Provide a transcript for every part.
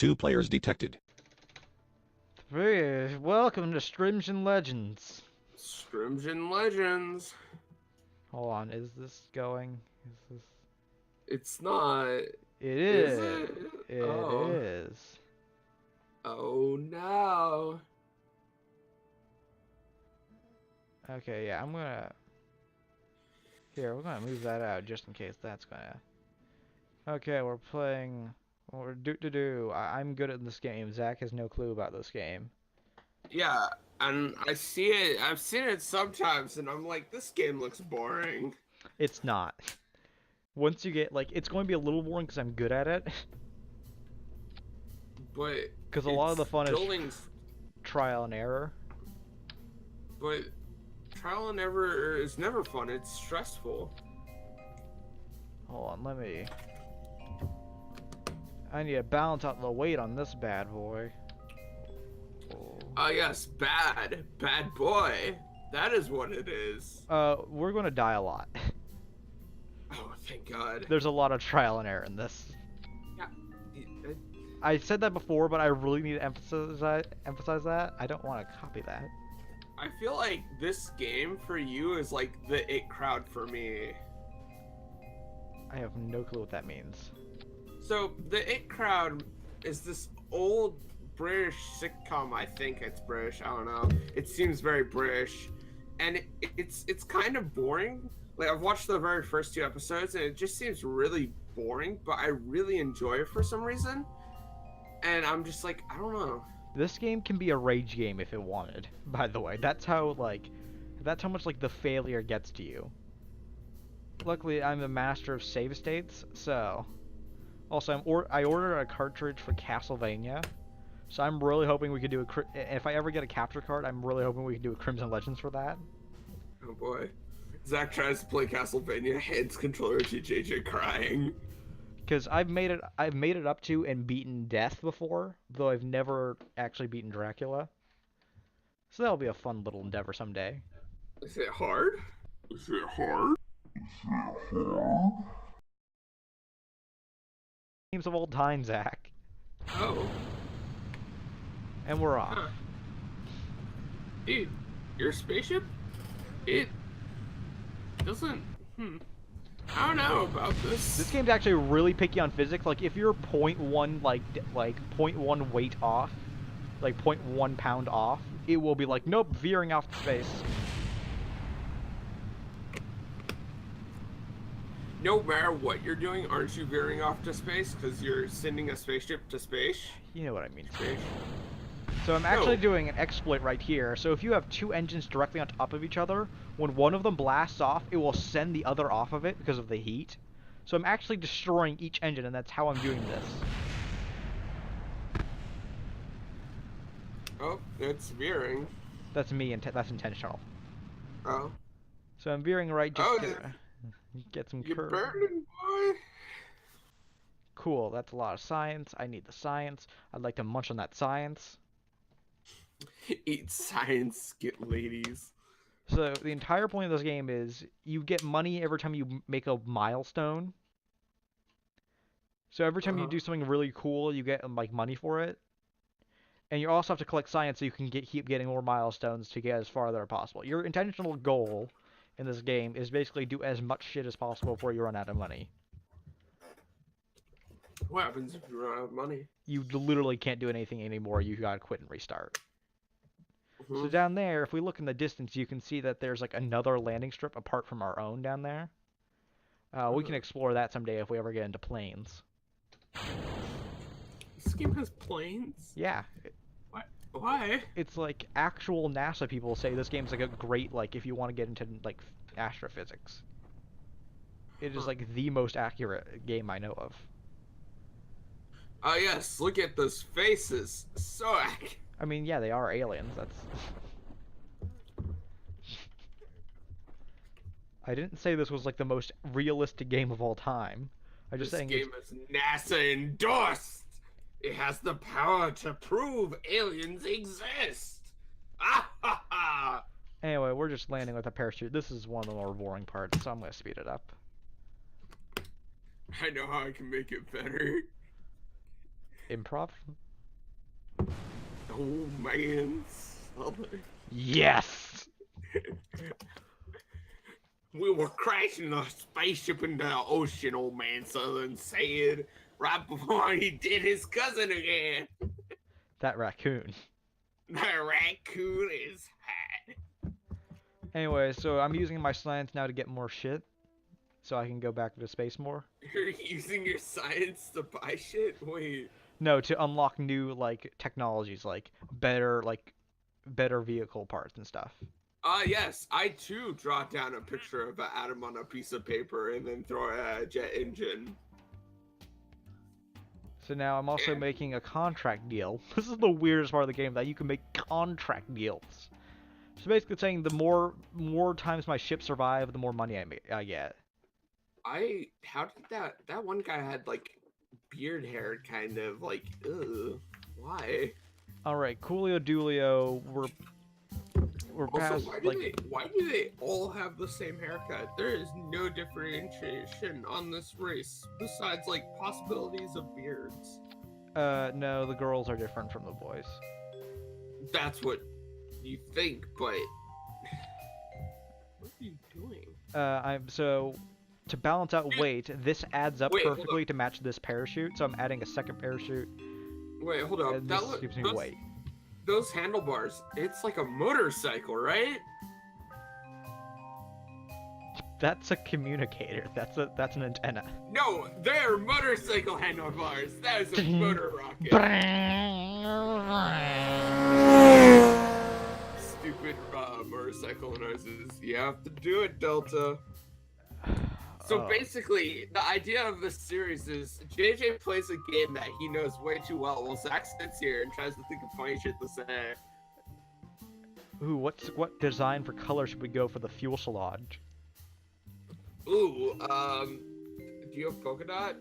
2 players detected. Welcome to Strimgeon Legends. Strimgeon Legends. Hold on, is this going? Is this? It's not. It Is is. it? It Oh. is. Oh no. Okay, yeah, I'm gonna. Here, we're gonna move that out just in case that's gonna. Okay, we're playing. We're do. I'm good at this game. Zach has no clue about this game. Yeah, and I see it. I've seen it sometimes, and I'm like, this game looks boring. It's not. Once you get it's going to be a little boring because I'm good at it. But Because a lot of the fun building... is trial and error. But trial and error is never fun. It's stressful. Hold on, let me. I need to balance out the weight on this bad boy. Oh yes, bad boy. That is what it is. We're gonna die a lot. Oh, thank God. There's a lot of trial and error in this. Yeah. I said that before, but I really need to emphasize that. I don't want to copy that. I feel like this game for you is like the it crowd for me. I have no clue what that means. So the it crowd is this old British sitcom. I think it's British. I don't know. It seems very British, and it's kind of boring. Like, I've watched the very first 2 episodes, and it just seems really boring. But I really enjoy it for some reason, and I'm just like, I don't know. This game can be a rage game if it wanted. By the way, that's how much the failure gets to you. Luckily, I'm a master of save states, so. Also, I ordered a cartridge for Castlevania, so I'm really hoping we could do if I ever get a capture card, I'm really hoping we can do a Crimson Legends for that. Oh boy. Zach tries to play Castlevania, hands controller to JJ crying. Because I've made it up to and beaten Death before, though I've never actually beaten Dracula. So that'll be a fun little endeavor someday. Is it hard? Is it hard? Is it hard? Games of all time, Zach. Oh. And we're off. Huh. Dude, your spaceship? It doesn't. I don't know about this. This game's actually really picky on physics. Like, if you're 0.1 like 0.1 weight off, like 0.1 pound off, it will be like, nope, veering off to space. No matter what you're doing, aren't you veering off to space because you're sending a spaceship to space? You know what I mean. Space. So I'm actually doing an exploit right here. So if you have 2 engines directly on top of each other, when one of them blasts off, it will send the other off of it because of the heat. So I'm actually destroying each engine, and that's how I'm doing this. Oh, it's veering. That's me, and that's intentional. Oh. So I'm veering right just to get some You're curve. burning, boy. Cool, that's a lot of science. I need the science. I'd like to munch on that science. Eat science, get ladies. So the entire point of this game is you get money every time you make a milestone. So every time you do something really cool, you get like money for it. And you also have to collect science so you can keep getting more milestones to get as far as possible. Your intentional goal in this game is basically do as much shit as possible before you run out of money. What happens if you run out of money? You literally can't do anything anymore. You gotta quit and restart. So down there, if we look in the distance, you can see that there's like another landing strip apart from our own down there. We can explore that someday if we ever get into planes. This game has planes? Yeah. What? Why? It's like actual NASA people say this game's like a great, like, if you want to get into like astrophysics. It is like the most accurate game I know of. Oh yes, look at those faces. So accurate. I mean, yeah, they are aliens. That's. I didn't say this was like the most realistic game of all time. I'm just saying this game is NASA endorsed. It has the power to prove aliens exist. Ah ha ha. Anyway, we're just landing with a parachute. This is one of the more boring parts, so I'm gonna speed it up. I know how I can make it better. improv? Oh man, Yes! we were crashing a spaceship into the ocean, old man Southern said, right before he did his cousin again. That raccoon. The raccoon is hot. Anyway, so I'm using my science now to get more shit, so I can go back to space more. You're using your science to buy shit? Wait. No, to unlock new, like, technologies, like, better vehicle parts and stuff. Yes, I too draw down a picture of an atom on a piece of paper and then throw a jet engine. So now I'm also making a contract deal. This is the weirdest part of the game, that you can make contract deals. So basically saying the more times my ships survive, the more money I get. How did that one guy had like beard hair kind of like, ugh, why? Alright, Coolio Dulio, we're Also, past, why do they all have the same haircut? There is no differentiation on this race besides like possibilities of beards. No, the girls are different from the boys. That's what you think, but what are you doing? So to balance out weight, this adds up Wait, hold perfectly to match this parachute, so I'm adding a second parachute. Wait, hold up. And this gives me weight. Those handlebars, it's like a motorcycle, right? That's a communicator. That's an antenna. No, they're motorcycle handlebars. That is a motor rocket. Stupid motorcycle noises. You have to do it, Delta. So basically, the idea of this series is JJ plays a game that he knows way too well while Zach sits here and tries to think of funny shit to say. Ooh, what design for color should we go for the fuselage? Ooh, do you have polka dot?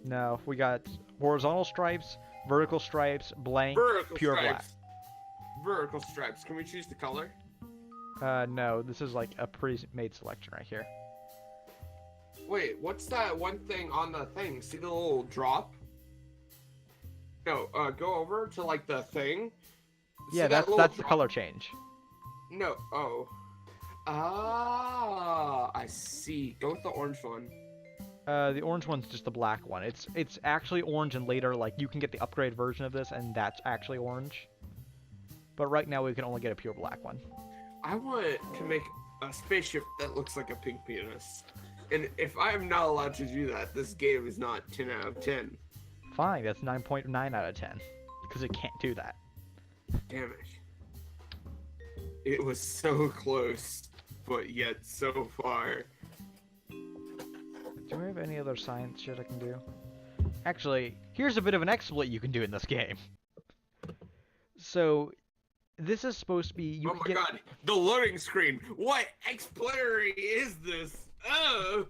No, we got horizontal stripes, vertical stripes, blank, pure black. Vertical stripes. Can we choose the color? No, this is like a pre-made selection right here. Wait, what's that one thing on the thing? See the little drop? No, go over to like the thing. Yeah, that's the color change. No, oh. Ah, I see. Go with the orange one. The orange one's just the black one. It's actually orange, and later, like, you can get the upgrade version of this, and that's actually orange. But right now, we can only get a pure black one. I want to make a spaceship that looks like a pink penis. And if I am not allowed to do that, this game is not 10 out of 10. Fine, that's 9.9 out of 10. Because it can't do that. Damn it. It was so close, but yet so far. Do I have any other science shit I can do? Actually, here's a bit of an exploit you can do in this game. So, this is supposed to be... Oh my god, the loading screen! What exploitery is this? Oh!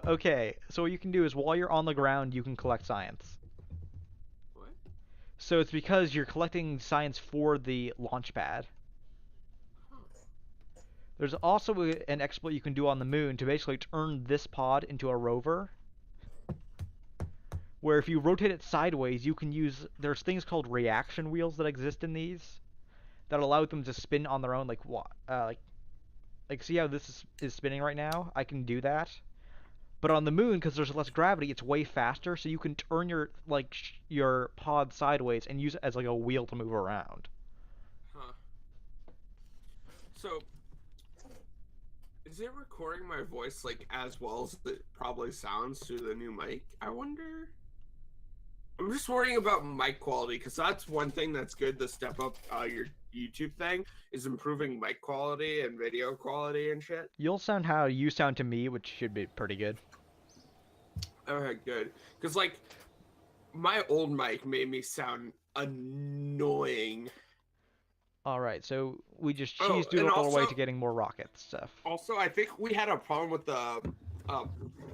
Okay, so what you can do is while you're on the ground, you can collect science. What? So it's because you're collecting science for the launch pad. Huh. There's also an exploit you can do on the moon to basically turn this pod into a rover. Where if you rotate it sideways, you can use... There's things called reaction wheels that exist in these that allow them to spin on their own, like see how this is spinning right now? I can do that. But on the moon, because there's less gravity, it's way faster, so you can turn your your pod sideways and use it as like a wheel to move around. Huh. So, is it recording my voice like as well as it probably sounds through the new mic? I wonder. I'm just worrying about mic quality, because that's one thing that's good to step up your YouTube thing, is improving mic quality and video quality and shit. You'll sound how you sound to me, which should be pretty good. Okay, good. Because, like, my old mic made me sound annoying. Alright, so we just cheese-doodled our way to getting more rocket stuff. Also, I think we had a problem with the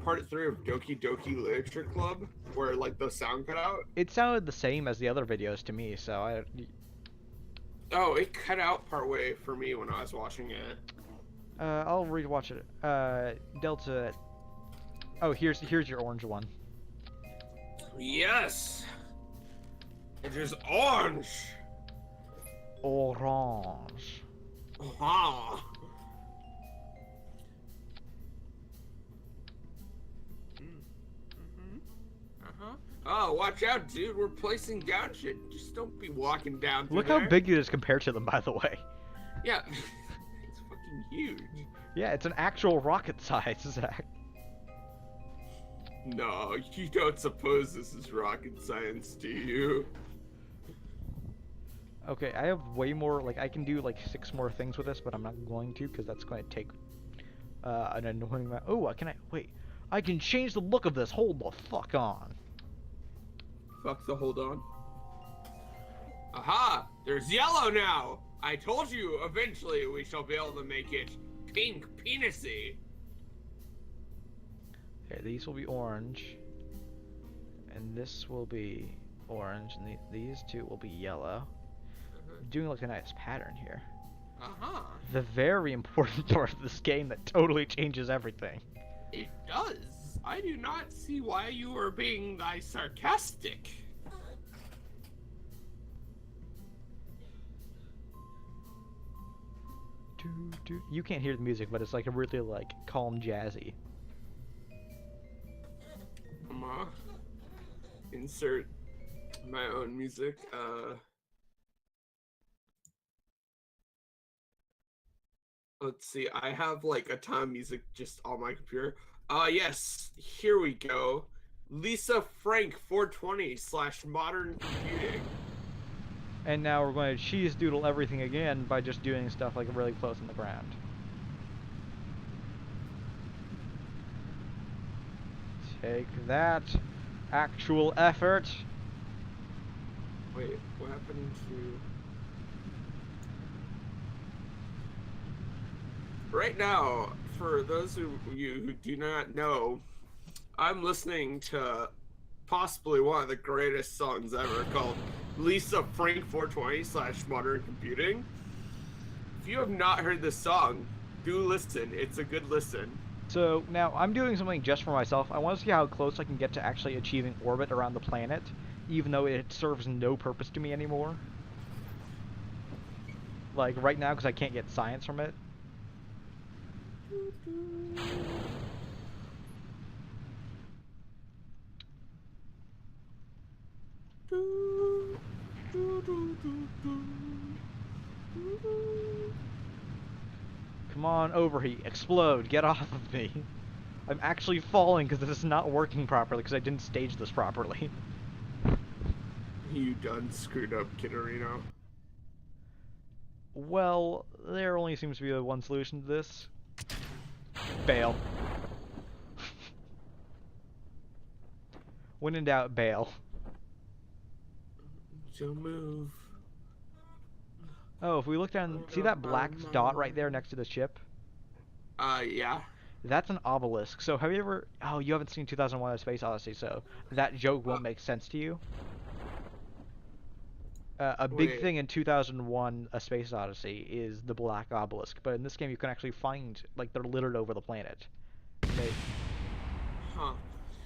part 3 of Doki Doki Literature Club, where, like, the sound cut out. It sounded the same as the other videos to me, so Oh, it cut out partway for me when I was watching it. I'll rewatch it. Delta... Oh, here's your orange one. Yes. It is orange. Orange. Ah. Uh-huh. Oh, watch out, dude. We're placing down shit. Just don't be walking down through Look there. how big it is compared to them, by the way. Yeah. It's fucking huge. Yeah, it's an actual rocket size, Zach. No, you don't suppose this is rocket science, do you? Okay, I have way more, like, I can do, like, 6 more things with this, but I'm not going to, because that's going to take, an annoying amount. Oh, wait. I can change the look of this, hold the fuck on. Fuck the hold on. Aha! There's yellow now! I told you, eventually we shall be able to make it pink penisy. Okay, these will be orange. And this will be orange, and these two will be yellow. Doing like a nice pattern here. Uh-huh. The very important part of this game that totally changes everything. It does. I do not see why you are being thy sarcastic. You can't hear the music, but it's like a really like calm jazzy. Insert my own music. Let's see. I have like a ton of music just on my computer. Yes. Here we go. Lisa Frank 420/modern computing. And now we're going to cheese doodle everything again by just doing stuff like really close in the ground. Take that, actual effort. Wait, what happened to... Right now, for those of you who do not know, I'm listening to possibly one of the greatest songs ever called Lisa Frank 420/modern computing. If you have not heard this song, do listen. It's a good listen. So now I'm doing something just for myself. I want to see how close I can get to actually achieving orbit around the planet, even though it serves no purpose to me anymore. Like right now, because I can't get science from it. Come on, overheat, explode, get off of me. I'm actually falling because this is not working properly because I didn't stage this properly. You done screwed up, Kitterino. Well, there only seems to be one solution to this. Bail. When in doubt, bail. Don't move. Oh, if we look down, see that black dot right there next to the ship? Yeah. That's an obelisk. So have you ever... Oh, you haven't seen 2001: A Space Odyssey, so that joke won't make sense to you. A big thing in 2001: A Space Odyssey is the black obelisk, but in this game you can actually find, like, they're littered over the planet. Huh.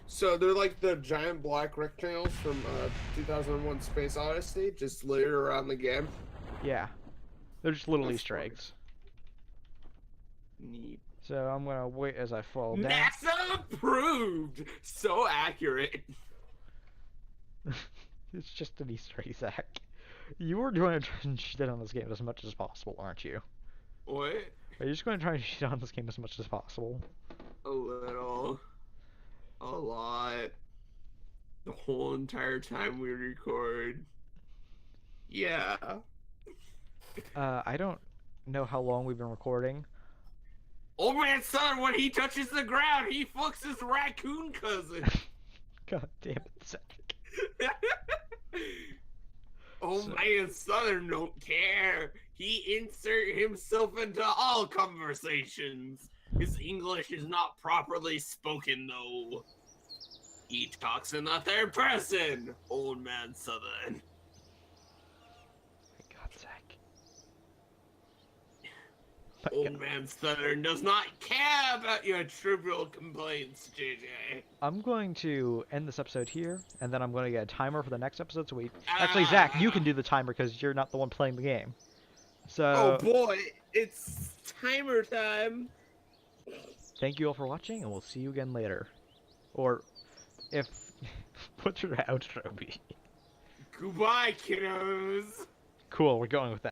So they're like the giant black rectangles from 2001: Space Odyssey, just littered around the game. Yeah. They're just little That's Easter funny. eggs. Neat. So I'm gonna wait as I fall down. NASA approved! So accurate. It's just an Easter egg, Zach. You were going to try and shit on this game as much as possible, aren't you? What? Are you just going to try and shit on this game as much as possible? A little. A lot. The whole entire time we record. Yeah. I don't know how long we've been recording. Old man son, when he touches the ground, he fucks his raccoon cousin. God damn it, Zach. Old man Southern don't care. He insert himself into all conversations. His English is not properly spoken, though. He talks in the third person. Old man Southern. My God, Zach. Old man Southern does not care about your trivial complaints, JJ. I'm going to end this episode here, and then I'm going to get a timer for the next episode. So actually, Zach, you can do the timer because you're not the one playing the game. Oh So, boy, it's timer time. thank you all for watching, and we'll see you again later. Or, if... what's your outro be? Goodbye, kiddos. Cool, we're going with that.